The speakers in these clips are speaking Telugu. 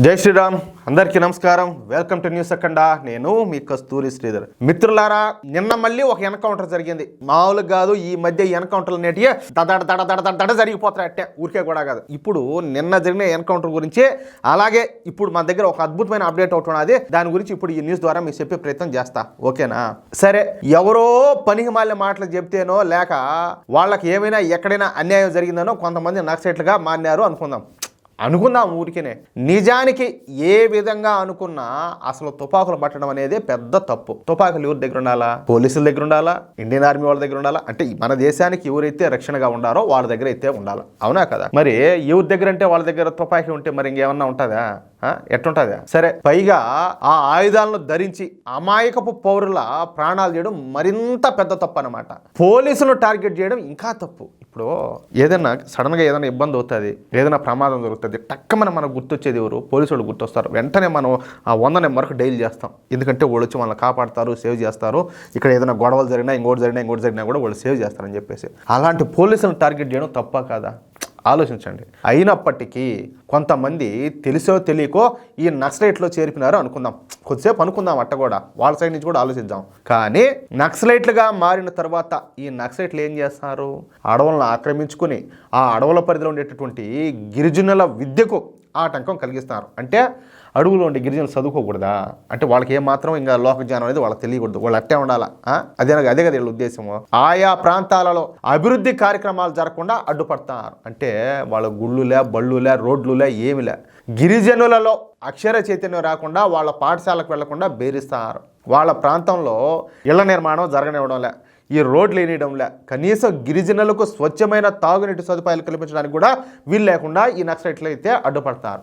జై శ్రీరామ్. అందరికీ నమస్కారం. వెల్కమ్ టు న్యూస్ అఖండ. నేను మీ కస్తూరి శ్రీధర్. మిత్రులారా, నిన్న మళ్ళీ ఒక ఎన్కౌంటర్ జరిగింది. మామూలుగా కాదు, ఈ మధ్య ఎన్కౌంటర్లు అనేటివి దడ జరిగిపోతాయి. అట్టే ఊరికే కూడా కాదు. ఇప్పుడు నిన్న జరిగిన ఎన్కౌంటర్ గురించి, అలాగే ఇప్పుడు మన దగ్గర ఒక అద్భుతమైన అప్డేట్ ఒకటి ఉన్నది. దాని గురించి ఇప్పుడు ఈ న్యూస్ ద్వారా మీకు చెప్పే ప్రయత్నం చేస్తా. ఓకేనా? సరే, ఎవరో పనికి మాలిన మాటలు చెప్తేనో లేక వాళ్ళకి ఏమైనా ఎక్కడైనా అన్యాయం జరిగిందనో కొంతమంది నక్సలైట్లుగా మారినారు అనుకుందాం ఊరికేనే. నిజానికి ఏ విధంగా అనుకున్నా అసలు తుపాకులు పట్టడం అనేది పెద్ద తప్పు. తుపాకులు ఎవరి దగ్గర ఉండాలా? పోలీసుల దగ్గర ఉండాలా? ఇండియన్ ఆర్మీ వాళ్ళ దగ్గర ఉండాలా? అంటే మన దేశానికి ఎవరైతే రక్షణగా ఉండారో వాళ్ళ దగ్గర అయితే ఉండాలా. అవునా కదా? మరి ఎవరి దగ్గర అంటే వాళ్ళ దగ్గర తుపాకీ ఉంటే మరి ఇంకేమన్నా ఉంటుందా? ఎట్టుంటుందా? సరే, పైగా ఆ ఆయుధాలను ధరించి అమాయకపు పౌరుల ప్రాణాలు చేయడం మరింత పెద్ద తప్పు అన్నమాట. పోలీసులను టార్గెట్ చేయడం ఇంకా తప్పు. ఇప్పుడు ఏదైనా సడన్గా ఏదైనా ఇబ్బంది అవుతుంది, ఏదైనా ప్రమాదం జరుగుతుంది, టక్కమని మనకు గుర్తొచ్చేది ఎవరు? పోలీసు వాళ్ళు గుర్తొస్తారు. వెంటనే మనం ఆ 100 నెంబర్కి డైల్ చేస్తాం. ఎందుకంటే వాళ్ళు వచ్చి వాళ్ళని కాపాడతారు, సేవ్ చేస్తారు. ఇక్కడ ఏదైనా గొడవలు జరిగినా ఇంకోటి జరిగినా కూడా వాళ్ళు సేవ్ చేస్తారని చెప్పేసి అలాంటి పోలీసులను టార్గెట్ చేయడం తప్ప కాదా? ఆలోచించండి. అయినప్పటికీ కొంతమంది తెలిసో తెలియకో ఈ నక్సలైట్లో చేరిపినారు అనుకుందాం. కొద్దిసేపు అనుకుందాం, అట్ట కూడా వాళ్ళ సైడ్ నుంచి కూడా ఆలోచిద్దాం. కానీ నక్సలైట్లుగా మారిన తర్వాత ఈ నక్సలైట్లు ఏం చేస్తారు? అడవులను ఆక్రమించుకుని ఆ అడవుల పరిధిలో ఉండేటటువంటి గిరిజనుల విద్యకు ఆటంకం కలిగిస్తున్నారు. అంటే అడవులో ఉండే గిరిజనులు చదువుకోకూడదా? అంటే వాళ్ళకి ఏమాత్రం ఇంకా లోక జ్ఞానం అనేది వాళ్ళకి తెలియకూడదు, వాళ్ళు అట్టే ఉండాలా? అదే కదా వీళ్ళ ఉద్దేశము. ఆయా ప్రాంతాలలో అభివృద్ధి కార్యక్రమాలు జరగకుండా అడ్డుపడతారు. అంటే వాళ్ళ గుళ్ళులే, బళ్ళులే, రోడ్లులే, ఏమిలే. గిరిజనులలో అక్షర చైతన్యం రాకుండా వాళ్ళ పాఠశాలకు వెళ్లకుండా బేరిస్తారు. వాళ్ళ ప్రాంతంలో ఇళ్ల నిర్మాణం జరగనివ్వడంలే, ఈ రోడ్లు వేయడంలే, కనీసం గిరిజనులకు స్వచ్ఛమైన తాగునీటి సదుపాయాలు కల్పించడానికి కూడా వీళ్ళు లేకుండా ఈ నక్సలైట్లు అయితే అడ్డుపడతారు.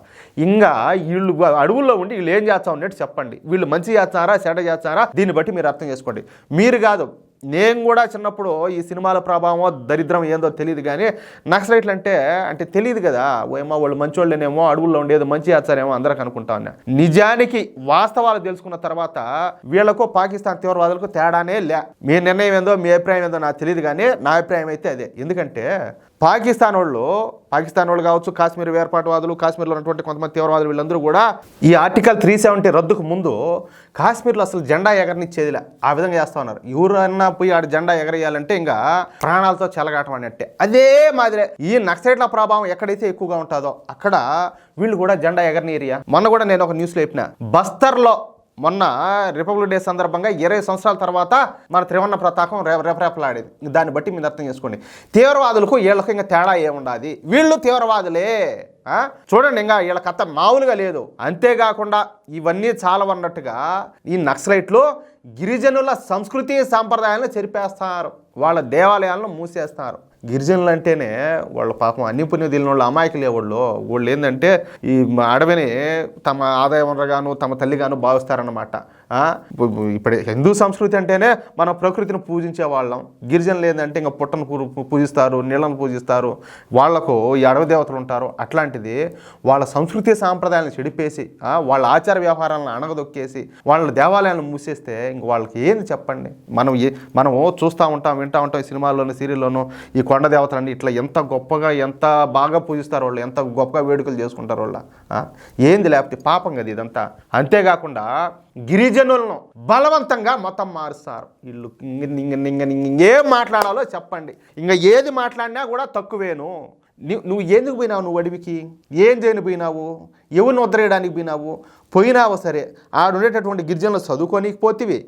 ఇంకా వీళ్ళు అడవుల్లో ఉండి వీళ్ళు ఏం చేస్తా ఉన్నట్టు చెప్పండి. వీళ్ళు మంచి చేస్తారా, చెడ్డ చేస్తారా? దీన్ని బట్టి మీరు అర్థం చేసుకోండి. మీరు కాదు, నేను కూడా చిన్నప్పుడు ఈ సినిమాల ప్రభావం దరిద్రం ఏందో తెలియదు, కానీ నక్సలైట్లు అంటే తెలియదు కదా. ఏమో వాళ్ళు మంచోళ్ళేనేమో, అడవుల్లో ఉండేది మంచి చేస్తారేమో అందరికి అనుకుంటా ఉన్నా. నిజానికి వాస్తవాలు తెలుసుకున్న తర్వాత వీళ్ళకు పాకిస్తాన్ తీవ్రవాదులకు తేడానే లే. మీ నిర్ణయం ఏందో, మీ అభిప్రాయం ఏందో నాకు తెలియదు, కానీ నా అభిప్రాయం అయితే అదే. ఎందుకంటే పాకిస్తాన్ వాళ్ళు కావచ్చు, కాశ్మీర్ వేర్పాటువాదులు, కాశ్మీర్లో ఉన్నటువంటి కొంతమంది తీవ్రవాదులు, వీళ్ళందరూ కూడా ఈ ఆర్టికల్ 370 రద్దుకు ముందు కాశ్మీర్లో అసలు జెండా ఎగరనిచ్చేదిలే. ఆ విధంగా చేస్తూ ఉన్నారు. ఎవరన్నా పోయి ఆడ జెండా ఎగరేయాలంటే ఇంకా ప్రాణాలతో చెలగాటం అన్నట్టే. అదే మాదిరే ఈ నక్సలైట్ల ప్రభావం ఎక్కడైతే ఎక్కువగా ఉంటుందో అక్కడ వీళ్ళు కూడా జెండా ఎగరనీరియా. మొన్న కూడా నేను ఒక న్యూస్లో చెప్పిన, బస్తర్లో మొన్న రిపబ్లిక్ డే సందర్భంగా 20 సంవత్సరాల తర్వాత మన త్రివర్ణ పతాకం రెపరెపలాడేది. దాన్ని బట్టి మీరు అర్థం చేసుకోండి, తీవ్రవాదులకు వీళ్ళకి ఇంకా తేడా ఏముండదు. వీళ్ళు తీవ్రవాదులే. చూడండి, ఇంకా వీళ్ళ కథ మామూలుగా లేదు. అంతేకాకుండా ఇవన్నీ చాలవన్నట్టుగా ఈ నక్సలైట్లు గిరిజనుల సంస్కృతి సాంప్రదాయాలను చెరిపేస్తారు, వాళ్ళ దేవాలయాలను మూసేస్తారు. గిరిజనులు అంటేనే వాళ్ళ పాపం అన్ని పుణ్యదిలిన వాళ్ళు, అమాయకులే వాళ్ళు ఏంటంటే ఈ అడవిని తమ ఆదాయ వనరుగాను తమ తల్లిగాను భావిస్తారన్నమాట. ఇప్పుడు హిందూ సంస్కృతి అంటేనే మనం ప్రకృతిని పూజించే వాళ్ళం. గిరిజనులు ఏంటంటే ఇంకా పుట్టను పూజిస్తారు, నీళ్ళను పూజిస్తారు, వాళ్లకు ఈ అడవి దేవతలు ఉంటారు. అట్లాంటిది వాళ్ళ సంస్కృతి సాంప్రదాయాలను చెడిపేసి వాళ్ళ ఆచార వ్యవహారాలను అణగదొక్కేసి వాళ్ళ దేవాలయాలను మూసేస్తే ఇంక వాళ్ళకి ఏంది చెప్పండి? మనం చూస్తూ ఉంటాం, వింటూ ఉంటాం, ఈ సినిమాల్లోనూ సీరియల్లోనూ ఈ కొండ దేవతలన్నీ ఇట్లా ఎంత గొప్పగా, ఎంత బాగా పూజిస్తారు వాళ్ళు, ఎంత గొప్పగా వేడుకలు చేసుకుంటారు వాళ్ళ. ఏంది లేకపోతే పాపం కదా ఇదంతా. అంతేకాకుండా గిరిజనులను బలవంతంగా మతం మారుస్తారు వీళ్ళు. ఇంకేం మాట్లాడాలో చెప్పండి. ఇంకా ఏది మాట్లాడినా కూడా తక్కువేను. నువ్వు ఎందుకు పోయినావు? నువ్వు అడవికి ఏం చేయని పోయినావు? ఎవరిని వదిలేయడానికి పోయినావు సరే, ఆడుండేటటువంటి గిరిజనులు చదువుకోనికి పోతివి,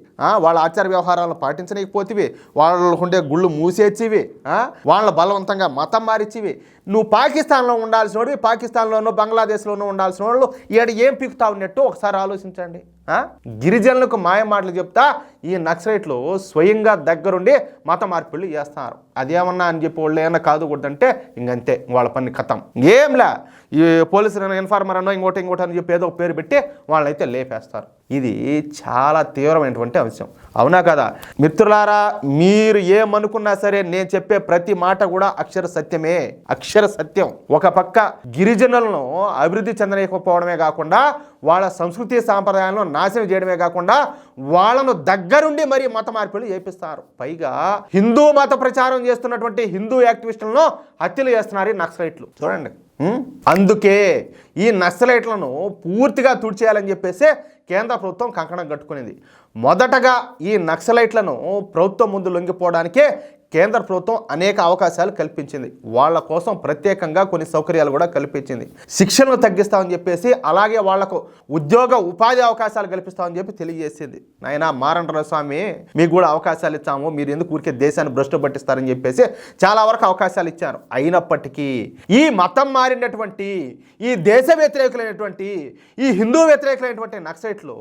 వాళ్ళ ఆచార వ్యవహారాలను పాటించడానికి పోతివి, వాళ్ళకుండే గుళ్ళు మూసేచ్చివి, వాళ్ళ బలవంతంగా మతం మారిచ్చివి. నువ్వు పాకిస్తాన్లో ఉండాల్సినోడివి, పాకిస్తాన్లోనూ బంగ్లాదేశ్లోనూ ఉండాల్సిన వాళ్ళు ఈడ ఏం పీకుతా ఉన్నట్టు ఒకసారి ఆలోచించండి. గిరిజనులకు మాయ మాటలు చెప్తా ఈ నక్సలైట్లు స్వయంగా దగ్గరుండి మత మార్పిళ్ళు చేస్తున్నారు. అదేమన్నా అని చెప్పి వాళ్ళు ఏమన్నా కాదుకూడదంటే ఇంకంతే, వాళ్ళ పని కథం. ఏంలా ఈ పోలీసులు ఇన్ఫార్మర్ అనో ఇంకోటి అని చెప్పి ఏదో ఒక పేరు పెట్టి వాళ్ళైతే లేపేస్తారు. ఇది చాలా తీవ్రమైనటువంటి అంశం. అవునా కదా మిత్రులారా? మీరు ఏమనుకున్నా సరే నేను చెప్పే ప్రతి మాట కూడా అక్షర సత్యమే, అక్షర సత్యం. ఒక పక్క గిరిజనులను అభివృద్ధి చెందలేకపోవడమే కాకుండా వాళ్ళ సంస్కృతి సాంప్రదాయాలను నాశనం చేయడమే కాకుండా వాళ్ళను దగ్గరుండి మరీ మత మార్పులు చేపిస్తారు. పైగా హిందూ మత ప్రచారం చేస్తున్నటువంటి హిందూ యాక్టివిస్టులను హత్యలు చేస్తున్నారు ఈ నక్సలైట్లు. చూడండి, అందుకే ఈ నక్సలైట్లను పూర్తిగా తుడిచేయాలని చెప్పేసి కేంద్ర ప్రభుత్వం కంకణం కట్టుకునేది. మొదటగా ఈ నక్సలైట్లను ప్రభుత్వం ముందు లొంగిపోవడానికే కేంద్ర ప్రభుత్వం అనేక అవకాశాలు కల్పించింది. వాళ్ళ కోసం ప్రత్యేకంగా కొన్ని సౌకర్యాలు కూడా కల్పించింది. శిక్షణలు తగ్గిస్తామని చెప్పేసి, అలాగే వాళ్లకు ఉపాధి అవకాశాలు కల్పిస్తామని చెప్పి తెలియజేసింది. నాయనా మారండ్ర స్వామి, మీకు కూడా అవకాశాలు ఇచ్చాము, మీరు ఎందుకు ఊరికే దేశాన్ని భ్రష్టు పట్టిస్తారని చెప్పేసి చాలా వరకు అవకాశాలు ఇచ్చారు. అయినప్పటికీ ఈ మతం మారినటువంటి, ఈ దేశ వ్యతిరేకులైనటువంటి, ఈ హిందూ వ్యతిరేకులైనటువంటి నక్సలైట్లు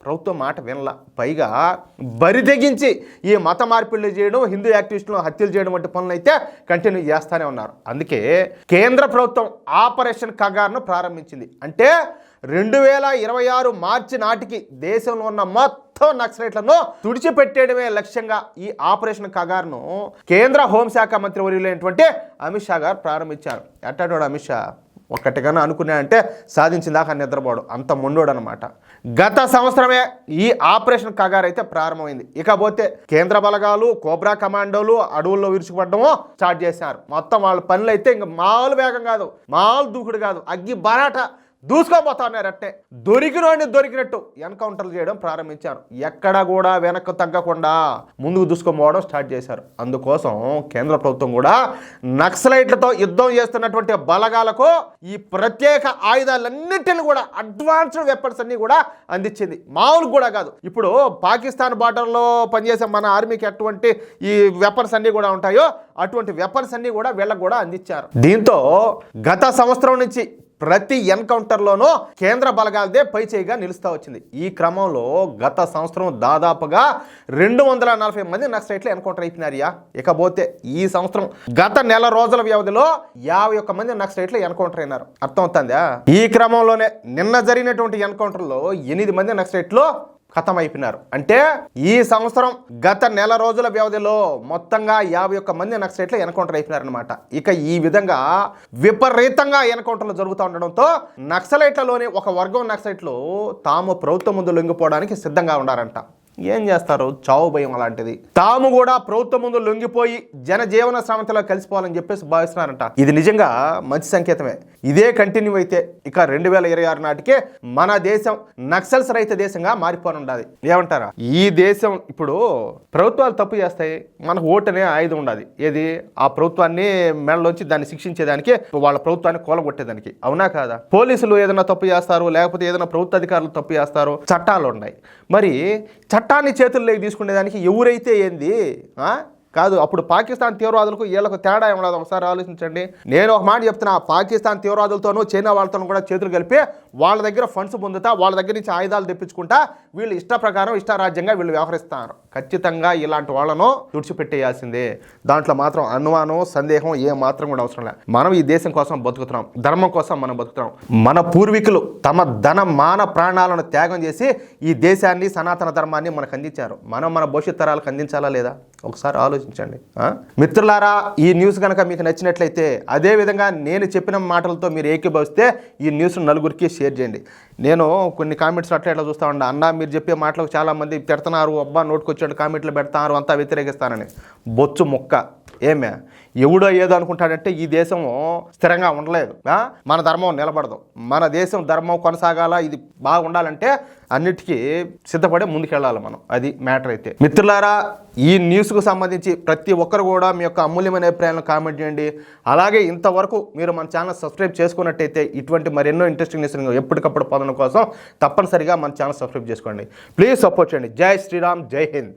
ప్రభుత్వం మాట వినలా. పైగా బరి తెగించి ఈ మత మార్పిళ్ళు చేయడం, హిందూ యాక్టివిస్టులను హత్యలు చేయడం వంటి పనులు అయితే కంటిన్యూ చేస్తూనే ఉన్నారు. అందుకే కేంద్ర ప్రభుత్వం ఆపరేషన్ కగార్ను ప్రారంభించింది. అంటే 2026 మార్చి నాటికి దేశంలో ఉన్న మొత్తం నక్సలైట్లను తుడిచిపెట్టేయడమే లక్ష్యంగా ఈ ఆపరేషన్ కగార్ను కేంద్ర హోంశాఖ మంత్రి వర్యులైనటువంటి అమిత్ షా గారు ప్రారంభించారు. ఎట్టాడు అమిత్ షా ఒక్కటిగానే అనుకున్నాడంటే సాధించిన దాకా నిద్రపోవడం, అంత మొండోడు అనమాట. గత సంవత్సరమే ఈ ఆపరేషన్ కగార్ అయితే ప్రారంభమైంది. ఇకపోతే కేంద్ర బలగాలు, కోబ్రా కమాండోలు అడవుల్లో విరుచుకుపడడము స్టార్ట్ చేశారు. మొత్తం వాళ్ళ పనులు అయితే ఇంకా మామూలు వేగం కాదు, మామూలు దూకుడు కాదు, అగ్గి బరాట దూసుకోపోతా ఉన్నారు. అట్టే దొరికినట్టు ఎన్కౌంటర్లు చేయడం ప్రారంభించారు. ఎక్కడ కూడా వెనక్కు తగ్గకుండా ముందుకు దూసుకోపోవడం స్టార్ట్ చేశారు. అందుకోసం కేంద్ర ప్రభుత్వం కూడా నక్సలైట్లతో యుద్ధం చేస్తున్నటువంటి బలగాలకు ఈ ప్రత్యేక ఆయుధాలన్నింటినీ కూడా అడ్వాన్స్డ్ వెపన్స్ అన్ని కూడా అందించింది. మామూలు కూడా కాదు. ఇప్పుడు పాకిస్తాన్ బార్డర్లో పనిచేసే మన ఆర్మీకి ఎటువంటి ఈ వెపన్స్ అన్ని కూడా ఉంటాయో అటువంటి వెపన్స్ అన్ని కూడా వీళ్ళకు కూడా అందించారు. దీంతో గత సంవత్సరం నుంచి ప్రతి ఎన్కౌంటర్లోనూ కేంద్ర బలగాలదే పై చేయిగా నిలుస్తూ వచ్చింది. ఈ క్రమంలో గత సంవత్సరం దాదాపుగా 240 మంది నక్సలైట్లు ఎన్కౌంటర్ అయిపోయినారియా. ఇకపోతే ఈ సంవత్సరం గత నెల రోజుల వ్యవధిలో 51 మంది నక్సలైట్లు ఎన్కౌంటర్ అయినారు. అర్థమవుతుందా? ఈ క్రమంలోనే నిన్న జరిగినటువంటి ఎన్కౌంటర్లో 8 మంది నక్సలైట్లు ఖతం అయిపోయినారు. అంటే ఈ సంవత్సరం గత నెల రోజుల వ్యవధిలో మొత్తంగా 51 మంది నక్సలైట్లు ఎన్కౌంటర్ అయిపోయినారనమాట. ఇక ఈ విధంగా విపరీతంగా ఎన్కౌంటర్లు జరుగుతూ ఉండడంతో నక్సలైట్లలోని ఒక వర్గం నక్సలైట్లు తాము ప్రభుత్వం ముందు లొంగిపోవడానికి సిద్ధంగా ఉన్నారంట. ఏం చేస్తారు? చావు భయం అలాంటిది. తాము కూడా ప్రభుత్వం ముందు లొంగిపోయి జనజీవన శ్రామంతలో కలిసిపోవాలని చెప్పేసి భావిస్తున్నారంట. ఇది నిజంగా మంచి సంకేతమే. ఇదే కంటిన్యూ అయితే ఇక 2026 నాటికే మన దేశం నక్సల్స్ రహిత దేశంగా మారిపోనుండాలి. ఏమంటారా? ఈ దేశం ఇప్పుడు ప్రభుత్వాలు తప్పు చేస్తాయి, మనకు ఓటనే ఆయుధం ఉండాలి. ఏది? ఆ ప్రభుత్వాన్ని మెడలోంచి దాన్ని శిక్షించేదానికి, వాళ్ళ ప్రభుత్వాన్ని కూలగొట్టేదానికి. అవునా కాదా? పోలీసులు ఏదైనా తప్పు చేస్తారు, లేకపోతే ఏదైనా ప్రభుత్వ అధికారులు తప్పు చేస్తారు, చట్టాలు ఉన్నాయి. మరి చట్టాన్ని చేతుల్లోకి తీసుకునేదానికి ఎవరైతే ఏంది కాదు. అప్పుడు పాకిస్తాన్ తీవ్రవాదులకు వీళ్ళకు తేడా ఏమలేదు ఒకసారి ఆలోచించండి. నేను ఒక మాట చెప్తున్నా, పాకిస్తాన్ తీవ్రవాదులతోనూ చైనా వాళ్ళతో కూడా చేతులు కలిపి వాళ్ళ దగ్గర ఫండ్స్ పొందుతా, వాళ్ళ దగ్గర నుంచి ఆయుధాలు తెప్పించుకుంటా వీళ్ళు ఇష్ట ప్రకారం ఇష్టారాజ్యంగా వీళ్ళు వ్యవహరిస్తారు. ఖచ్చితంగా ఇలాంటి వాళ్ళను తుడిచిపెట్టేయాల్సిందే. దాంట్లో మాత్రం అనుమానం, సందేహం ఏ మాత్రం కూడా అవసరం లేదు. మనం ఈ దేశం కోసం బతుకుతున్నాం, ధర్మం కోసం మనం బతుకుతున్నాం. మన పూర్వీకులు తమ ధన మాన ప్రాణాలను త్యాగం చేసి ఈ దేశాన్ని, సనాతన ధర్మాన్ని మనకు అందించారు. మనం మన భవిష్యత్ తరాలకు అందించాలా లేదా? ఒకసారి ఆలోచించండి. మిత్రులారా, ఈ న్యూస్ కనుక మీకు నచ్చినట్లయితే, అదేవిధంగా నేను చెప్పిన మాటలతో మీరు ఏకీభవిస్తే ఈ న్యూస్ నలుగురికి షేర్ చేయండి. నేను కొన్ని కామెంట్స్ అట్లా చూస్తూ ఉన్నా, అన్న మీరు చెప్పే మాటలకు చాలామంది తిడుతున్నారు, అబ్బా నోటుకొచ్చాడు కామెంట్లు పెడతారు, అంతా వ్యతిరేకిస్తానని. బొచ్చు మొక్క. ఏమే ఎవడో ఏదో అనుకుంటాడంటే ఈ దేశం స్థిరంగా ఉండలేదు, మన ధర్మం నిలబడదు. మన దేశం ధర్మం కొనసాగాల, ఇది బాగా ఉండాలంటే అన్నిటికీ సిద్ధపడే ముందుకెళ్ళాలి మనం. అది మ్యాటర్ అయితే. మిత్రులారా, ఈ న్యూస్కు సంబంధించి ప్రతి ఒక్కరు కూడా మీ యొక్క అమూల్యమైన అభిప్రాయాలను కామెంట్ చేయండి. అలాగే ఇంతవరకు మీరు మన ఛానల్ సబ్స్క్రైబ్ చేసుకున్నట్టయితే ఇటువంటి మరెన్నో ఇంట్రెస్టింగ్ న్యూస్ ఎప్పటికప్పుడు పొందడం కోసం తప్పనిసరిగా మన ఛానల్ సబ్స్క్రైబ్ చేసుకోండి. ప్లీజ్ సపోర్ట్ చేయండి. జై శ్రీరామ్, జై హింద్.